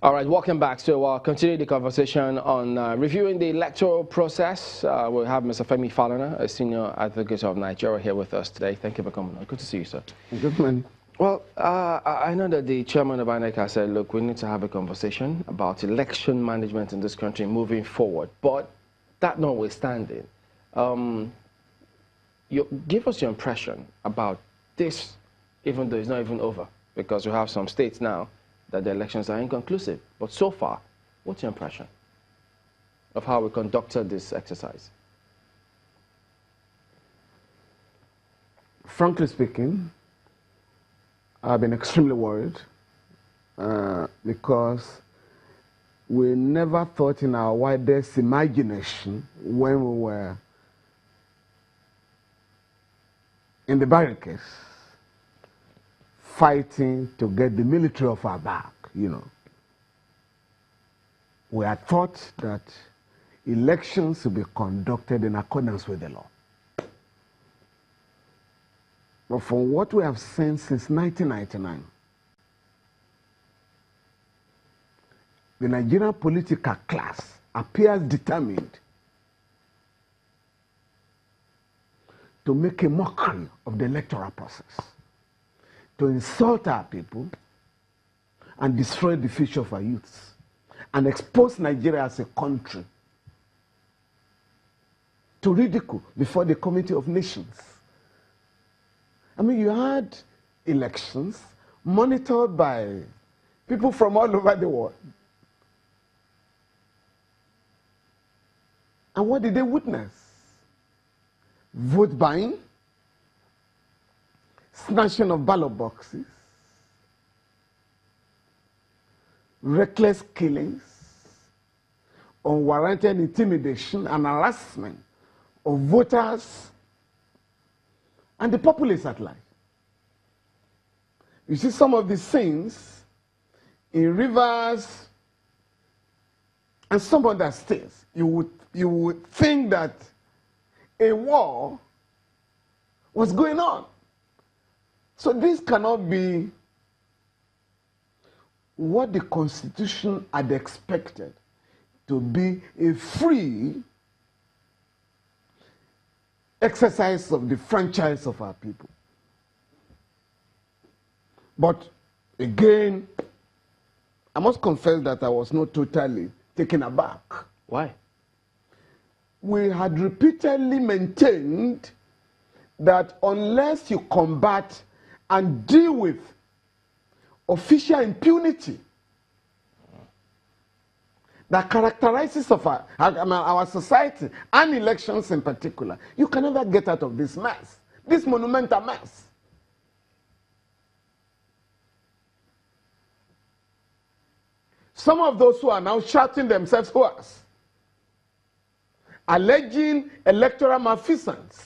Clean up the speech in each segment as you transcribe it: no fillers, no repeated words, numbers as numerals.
All right, welcome back. So we'll continue the conversation on reviewing the electoral process. We'll have Mr. Femi Falana, a senior advocate of Nigeria, here with us today. Thank you for coming on. Good to see you, sir. Good morning. Well, I know that the chairman of INEC has said, look, we need to have a conversation about election management in this country moving forward. But that notwithstanding, give us your impression about this, even though it's not even over, because we have some states now that the elections are inconclusive. But so far, what's your impression of how we conducted this exercise? Frankly speaking, I've been extremely worried because we never thought in our widest imagination when we were in the barricades fighting to get the military off our back, you know. We had thought that elections would be conducted in accordance with the law. But from what we have seen since 1999, the Nigerian political class appears determined to make a mockery of the electoral process, to insult our people and destroy the future of our youths, and expose Nigeria as a country to ridicule before the Committee of Nations. I mean, you had elections monitored by people from all over the world. And what did they witness? Vote buying, snatching of ballot boxes, reckless killings, unwarranted intimidation and harassment of voters and the populace at large. You see some of these scenes in Rivers and some other states. You would think that a war was going on. So this cannot be what the Constitution had expected to be a free exercise of the franchise of our people. But again, I must confess that I was not totally taken aback. Why? We had repeatedly maintained that unless you combat and deal with official impunity that characterizes of our society and elections in particular, you can never get out of this mess, this monumental mess. Some of those who are now shouting themselves hoarse, alleging electoral malfeasance,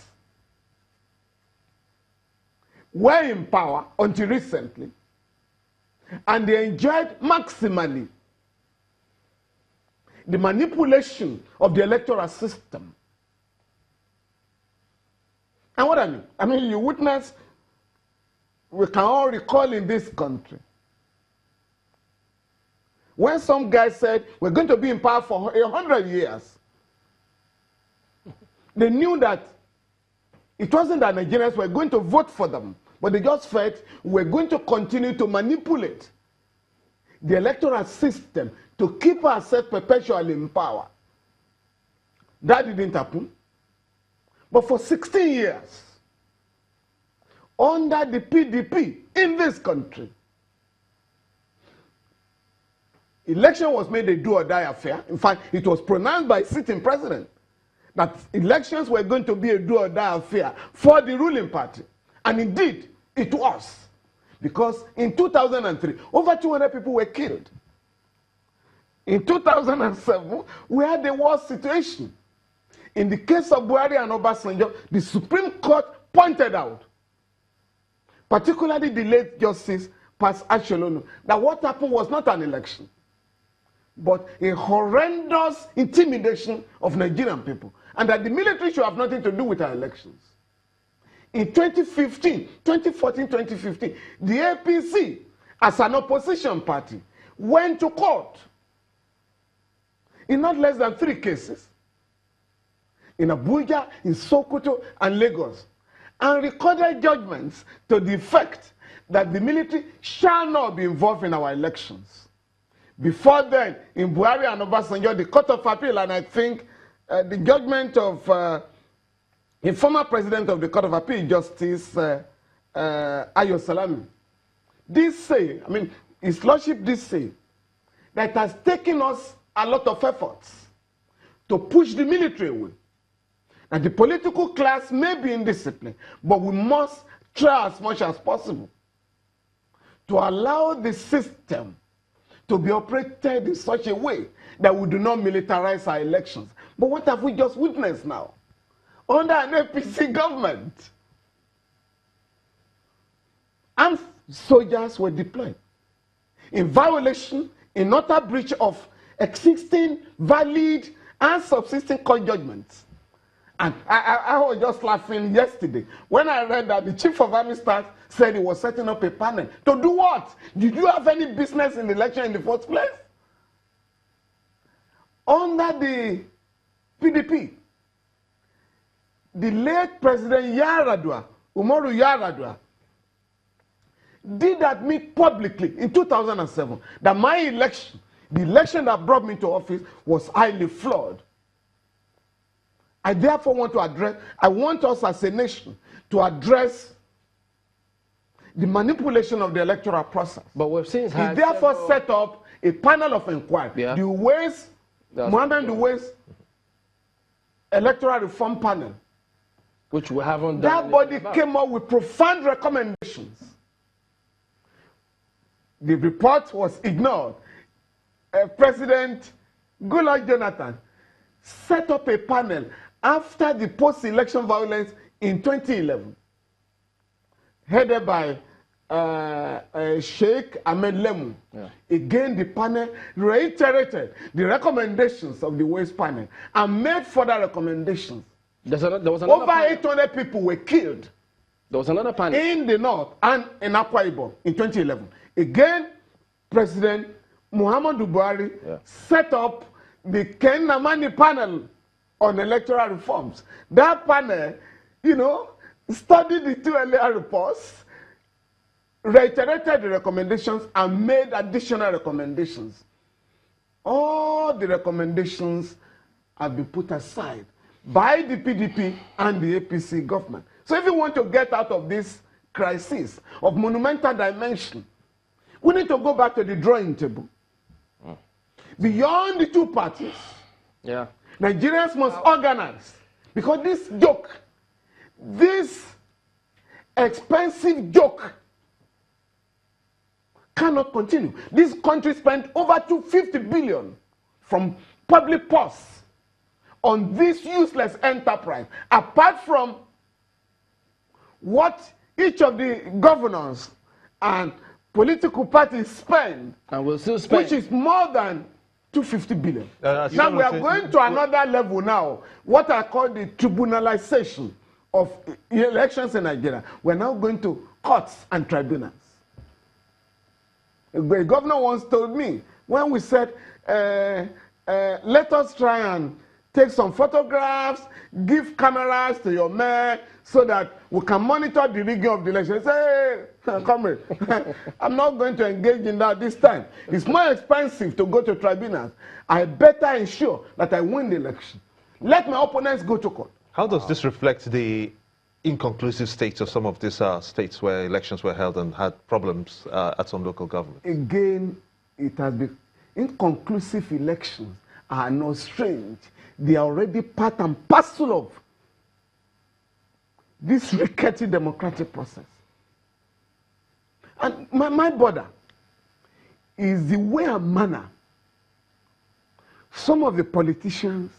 were in power until recently, and they enjoyed maximally the manipulation of the electoral system. And what I mean, you witness, we can all recall in this country, when some guy said, we're going to be in power for 100 years, they knew that it wasn't that Nigerians were going to vote for them, but they just felt we're going to continue to manipulate the electoral system to keep ourselves perpetually in power. That didn't happen. But for 16 years, under the PDP in this country, election was made a do or die affair. In fact, it was pronounced by sitting president that elections were going to be a do or die affair for the ruling party. And indeed, it was. Because in 2003, over 200 people were killed. In 2007, we had a war situation. In the case of Buhari and Obasanjo, the Supreme Court pointed out, particularly the late Justice Pas Asholonu, that what happened was not an election, but a horrendous intimidation of Nigerian people, and that the military should have nothing to do with our elections. In 2014, 2015, the APC, as an opposition party, went to court in not less than 3 cases, in Abuja, in Sokoto, and Lagos, and recorded judgments to the effect that the military shall not be involved in our elections. Before then, in Buhari and Obasanjo, the Court of Appeal, and I think the judgment of the former president of the Court of Appeal, Justice Ayo Salami, this say, I mean, His Lordship did say, that it has taken us a lot of efforts to push the military away. And the political class may be indisciplined, but we must try as much as possible to allow the system to be operated in such a way that we do not militarize our elections. But what have we just witnessed now? Under an APC government, armed soldiers were deployed in violation, in utter breach of existing, valid, and subsisting court judgments. And I was just laughing yesterday when I read that the Chief of Army Staff said he was setting up a panel. To do what? Did you have any business in the election in the first place? Under the PDP, the late President Yar'Adua, Umaru Yar'Adua, did admit publicly in 2007 that my election, the election that brought me to office, was highly flawed. I therefore want to address, I want us as a nation to address the manipulation of the electoral process. But we've seen he therefore set up a panel of inquiry. Yeah. The Ways, Mohammed the Ways Electoral Reform Panel, which we haven't done. That body came up with profound recommendations. The report was ignored. President Goodluck Jonathan set up a panel after the post-election violence in 2011, headed by Sheikh Ahmed Lemu. Yeah. Again, the panel reiterated the recommendations of the Ways panel and made further recommendations. There was over panel. 800 people were killed. There was another panel in the north and in Akwa Ibom in 2011. Again, President Muhammadu Buhari set up the Ken Namani panel on electoral reforms. That panel, you know, studied the 2 earlier reports, reiterated the recommendations, and made additional recommendations. All the recommendations have been put aside by the PDP and the APC government. So if you want to get out of this crisis of monumental dimension, we need to go back to the drawing table. Beyond the 2 parties, Nigerians must organize, because this joke, this expensive joke, cannot continue. This country spent over 250 billion from public purse on this useless enterprise, apart from what each of the governors and political parties spend, and will still spend, which is more than 250 billion. Now we are going to another level now, what I call the tribunalization of elections in Nigeria. We're now going to courts and tribunals. A governor once told me, when we said, let us try and take some photographs, give cameras to your mayor so that we can monitor the rigging of the election. He said, hey, comrade, I'm not going to engage in that this time. It's more expensive to go to tribunals. I better ensure that I win the election. Let my opponents go to court. How does this reflect the inconclusive states of some of these states where elections were held and had problems at some local governments? Again, it has been inconclusive elections are not strange. They are already part and parcel of this rickety democratic process. And my border is the way and manner some of the politicians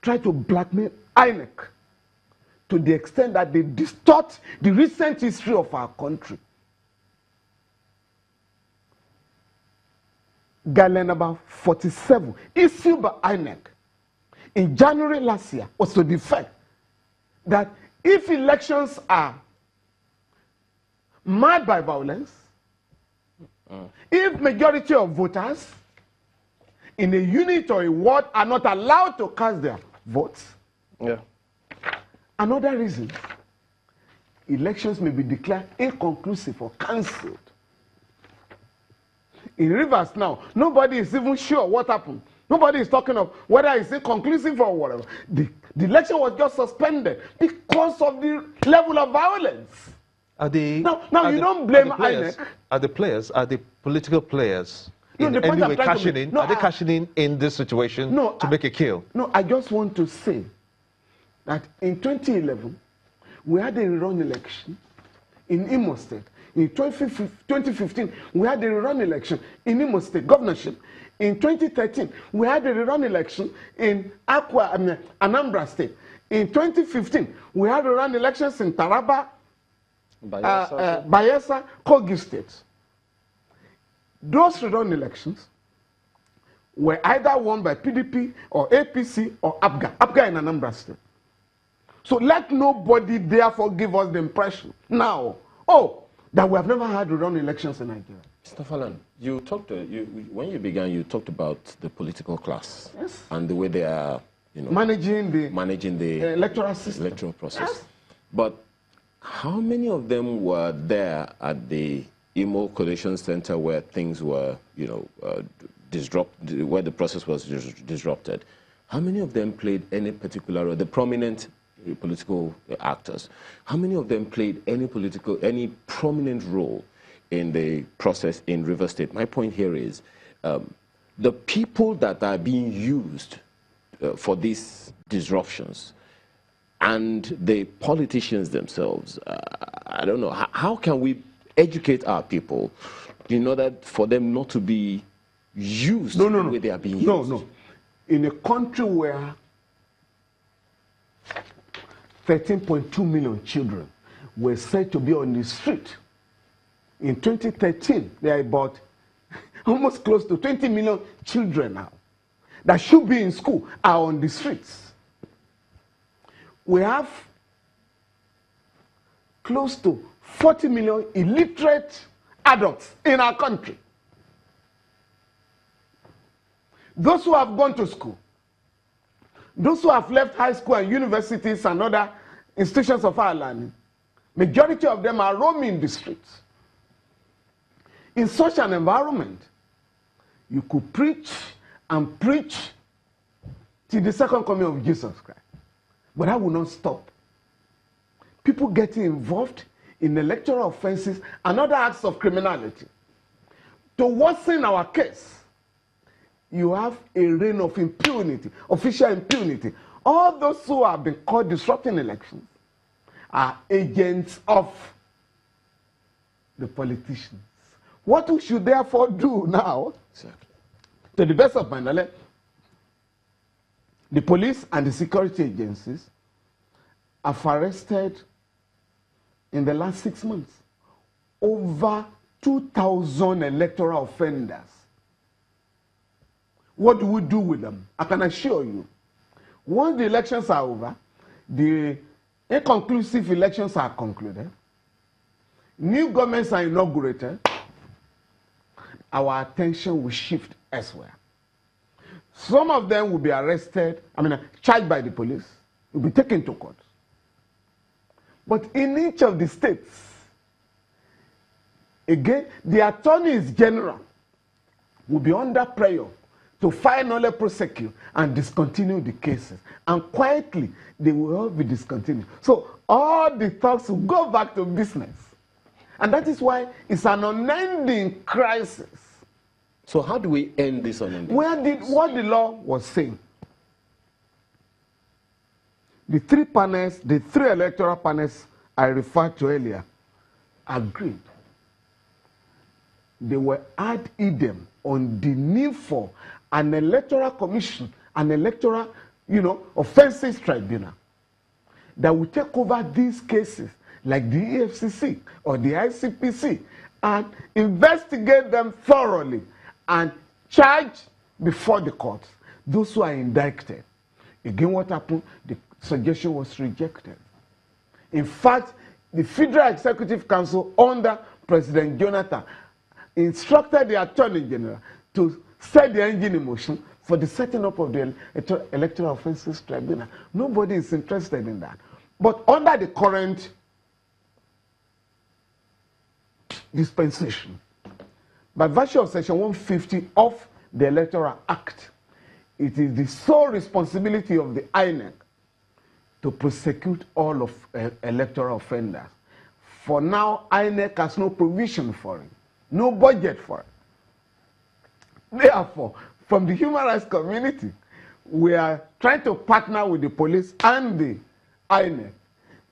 try to blackmail INEC to the extent that they distort the recent history of our country. Guideline number 47, issued by INEC in January last year, was to the effect that if elections are marred by violence, If majority of voters in a unit or a ward are not allowed to cast their votes, Yeah. another reason, elections may be declared inconclusive or cancelled. In Rivers now, nobody is even sure what happened. Nobody is talking of whether it's inconclusive or whatever. The election was just suspended because of the level of violence. Are the, Now are you the- don't blame are the players, INEC. Are the players, are the political players No, in the point any I'm way trying to cashing make- in? no, Are they cashing in this situation to make a kill? No, I just want to say that in 2011, we had a rerun election in Imo State. In 2015, we had a rerun election in Imo State governorship. In 2013, we had a rerun election in Anambra State. In 2015, we had rerun elections in Taraba, Bayelsa, Kogi State. Those rerun elections were either won by PDP or APC or APGA in Anambra State. So let nobody therefore give us the impression now, that we have never had rerun elections in Nigeria. Mr. Falana, you talked, when you began, you talked about the political class. Yes. And the way they are, Managing the electoral system. electoral process. Yes. But how many of them were there at the Imo Collation Center where things were, disrupted, where the process was disrupted? How many of them played any particular role? The prominent political actors. How many of them played any prominent role in the process in River State? My point here is the people that are being used for these disruptions and the politicians themselves, I don't know, how can we educate our people in order for them not to be used the way they are being used? No. In a country where 13.2 million children were said to be on the street, in 2013, there are about almost close to 20 million children now that should be in school are on the streets. We have close to 40 million illiterate adults in our country. Those who have gone to school, those who have left high school and universities and other institutions of higher learning, majority of them are roaming the streets. In such an environment, you could preach and preach till the second coming of Jesus Christ. But that will not stop. People getting involved in electoral offenses and other acts of criminality. To worsen our case, you have a reign of impunity, official impunity. All those who have been caught disrupting elections are agents of the politicians. What we should therefore do now, Exactly. to the best of my knowledge, the police and the security agencies have arrested in the last 6 months over 2,000 electoral offenders. What do we do with them? I can assure you, once the elections are over, the inconclusive elections are concluded, new governments are inaugurated, our attention will shift elsewhere. Some of them will be arrested, charged by the police, will be taken to court. But in each of the states, again, the attorneys general will be under pressure to finally prosecute and discontinue the cases. And quietly, they will all be discontinued. So all the talks will go back to business. And that is why it's an unending crisis. So how do we end this unending? What the law was saying, the three electoral panels I referred to earlier, agreed. They were ad idem on the need for an electoral commission, an electoral, offenses tribunal that will take over these cases like the EFCC or the ICPC and investigate them thoroughly and charge before the courts those who are indicted. Again, what happened? The suggestion was rejected. In fact, the Federal Executive Council under President Jonathan instructed the Attorney General to set the engine in motion for the setting up of the Electoral Offences Tribunal. Nobody is interested in that. But under the current dispensation, by virtue of Section 150 of the Electoral Act, it is the sole responsibility of the INEC to prosecute all of electoral offenders. For now, INEC has no provision for it, no budget for it. Therefore, from the human rights community, we are trying to partner with the police and the INEC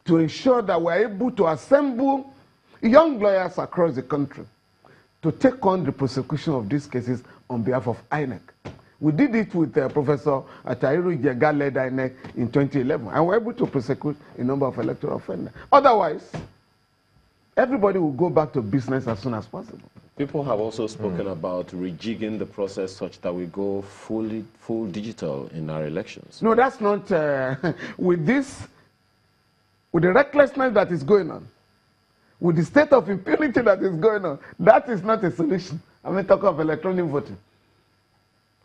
to ensure that we are able to assemble young lawyers across the country to take on the prosecution of these cases on behalf of INEC. We did it with Professor Atairu Jega-led INEC in 2011, and we were able to prosecute a number of electoral offenders. Otherwise, everybody will go back to business as soon as possible. People have also spoken about rejigging the process such that we go full digital in our elections. No, that's not, with the recklessness that is going on, with the state of impunity that is going on, that is not a solution. I mean, talk of electronic voting.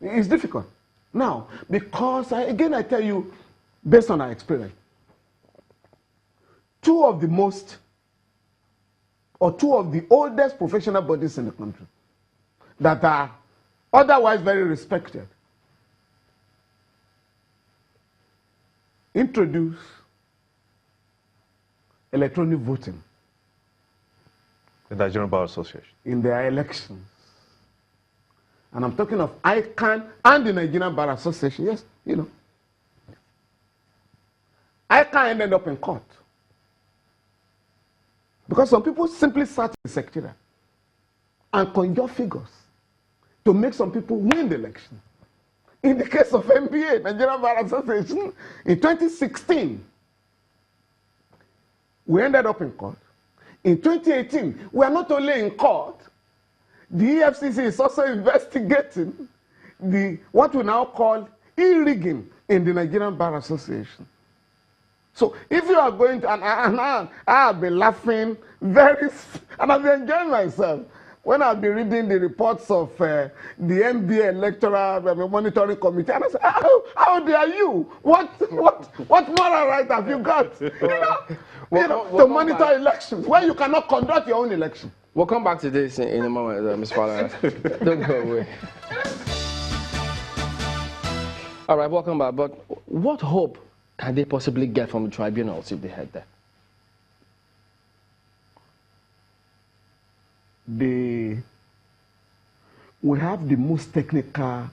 It's difficult. Now, because, again, I tell you, based on our experience, two of the oldest professional bodies in the country that are otherwise very respected introduce electronic voting The Nigerian Bar Association. in their elections. And I'm talking of ICANN and the Nigerian Bar Association. Yes, you know. ICANN ended up in court. Because some people simply sat in the secretariat and conjure figures to make some people win the election. In the case of NBA, Nigerian Bar Association, in 2016, we ended up in court. In 2018, we are not only in court, the EFCC is also investigating what we now call e-rigging in the Nigerian Bar Association. So if you are going to, and I'll be laughing and I'll be enjoying myself when I'll be reading the reports of the NBA Electoral Monitoring Committee, and I say, how dare you? What moral right have you got? To monitor elections when you cannot conduct your own election? We'll come back to this in a moment, Ms. Falana. Don't go away. All right, welcome back. But what hope can they possibly get from the tribunals if they head there? We have the most technical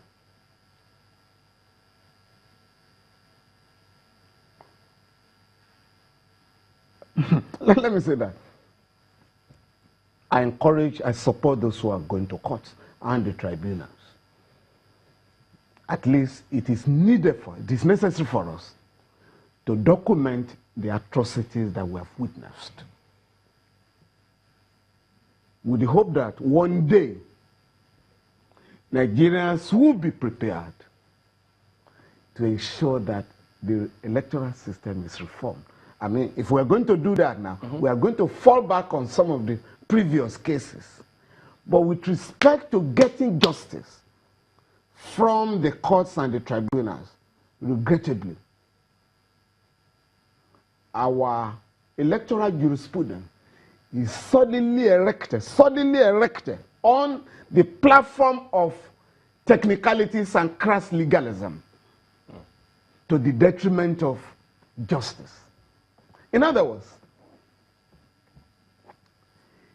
let me say that. I support those who are going to court and the tribunals. At least it is necessary for us to document the atrocities that we have witnessed, with the hope that one day Nigerians will be prepared to ensure that the electoral system is reformed. I mean, if we're going to do that now, we are going to fall back on some of the previous cases. But with respect to getting justice from the courts and the tribunals, regrettably, our electoral jurisprudence is suddenly erected on the platform of technicalities and crass legalism to the detriment of justice. In other words,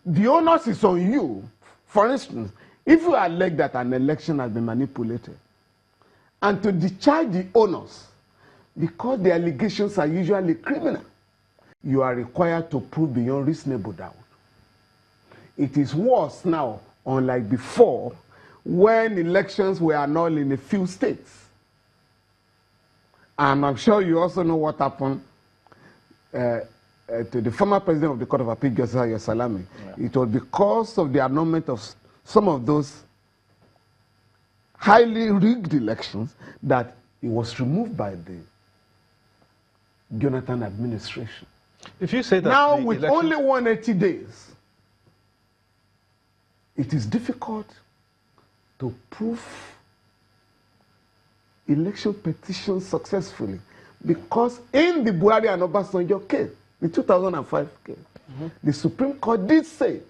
the onus is on you. For instance, if you allege that an election has been manipulated, and to discharge the onus, because the allegations are usually criminal, you are required to prove beyond reasonable doubt. It is worse now, unlike before, when elections were annulled in a few states. And I'm sure you also know what happened to the former president of the Court of Appeal, Justice Salami. Yeah. It was because of the annulment of some of those highly rigged elections that he was removed by the Jonathan administration. If you say that now, with only 180 days, it is difficult to prove election petitions successfully because in the Buhari and Obasanjo case, the 2005 case, the Supreme Court did say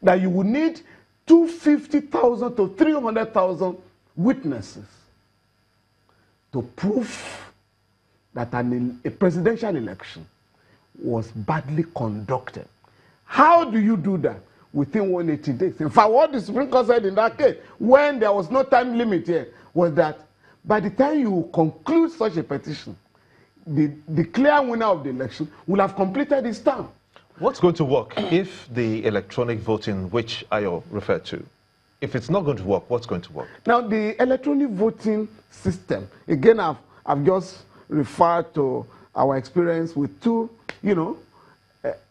that you would need 250,000 to 300,000 witnesses to prove that a presidential election was badly conducted. How do you do that? Within 180 days. In fact, what the Supreme Court said in that case, when there was no time limit here, was that by the time you conclude such a petition, the clear winner of the election will have completed his term. What's going to work if the electronic voting, which Ayo referred to, if it's not going to work, what's going to work? Now, the electronic voting system, again, I've just referred to our experience with two,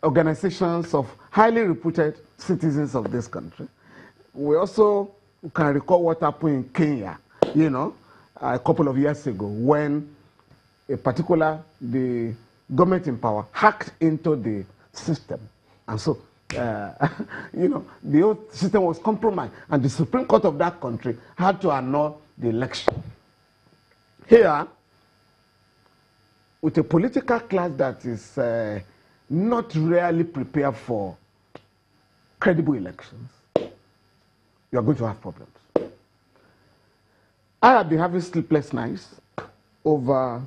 organizations of highly reputed citizens of this country. We also can recall what happened in Kenya, a couple of years ago when the government in power hacked into the system. And so, the whole system was compromised. And the Supreme Court of that country had to annul the election. Here, with a political class that is not really prepared for credible elections, you are going to have problems. I have been having sleepless nights over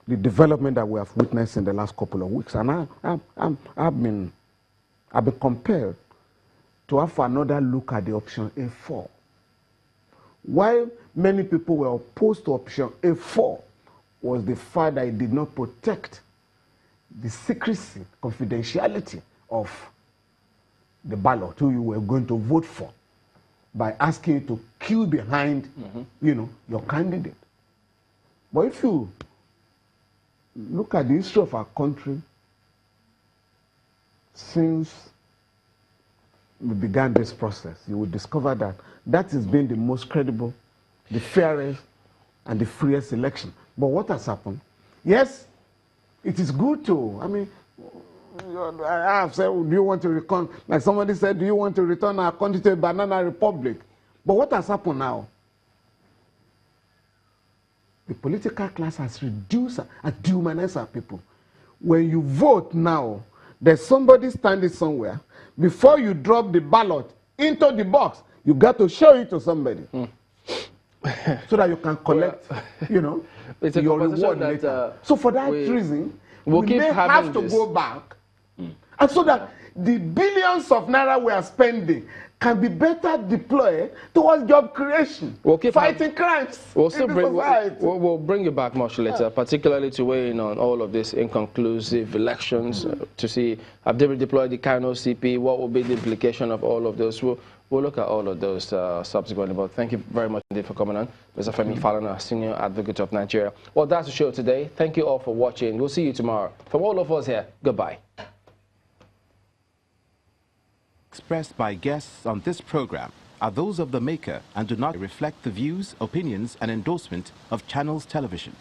the development that we have witnessed in the last couple of weeks, and I've been compelled to have another look at the option A4. Why many people were opposed to option A4 was the fact that it did not protect the secrecy, confidentiality of the ballot who you were going to vote for by asking you to queue behind, your candidate. But if you look at the history of our country since we began this process, you will discover that that has been the most credible, the fairest, and the freest election. But what has happened? Yes, it is good to, I have said, do you want to return, like somebody said, do you want to return our country to a banana republic? But what has happened now? The political class has reduced and dehumanized our people. When you vote now, there's somebody standing somewhere. Before you drop the ballot into the box, you got to show it to somebody. So that you can collect, it's a your conversation reward later. So for that reason, we may have to go back. And so that the billions of naira we are spending can be better deployed towards job creation, fighting crimes. We'll bring you back much later, particularly to weigh in on all of these inconclusive elections, to see have they deployed the Kano CP, what will be the implication of all of those. We'll look at all of those subsequently, but thank you very much indeed for coming on. Mr. Femi Falana, Senior Advocate of Nigeria. Well, that's the show today. Thank you all for watching. We'll see you tomorrow. From all of us here, goodbye. Expressed by guests on this program are those of the maker and do not reflect the views, opinions, and endorsement of Channels Television.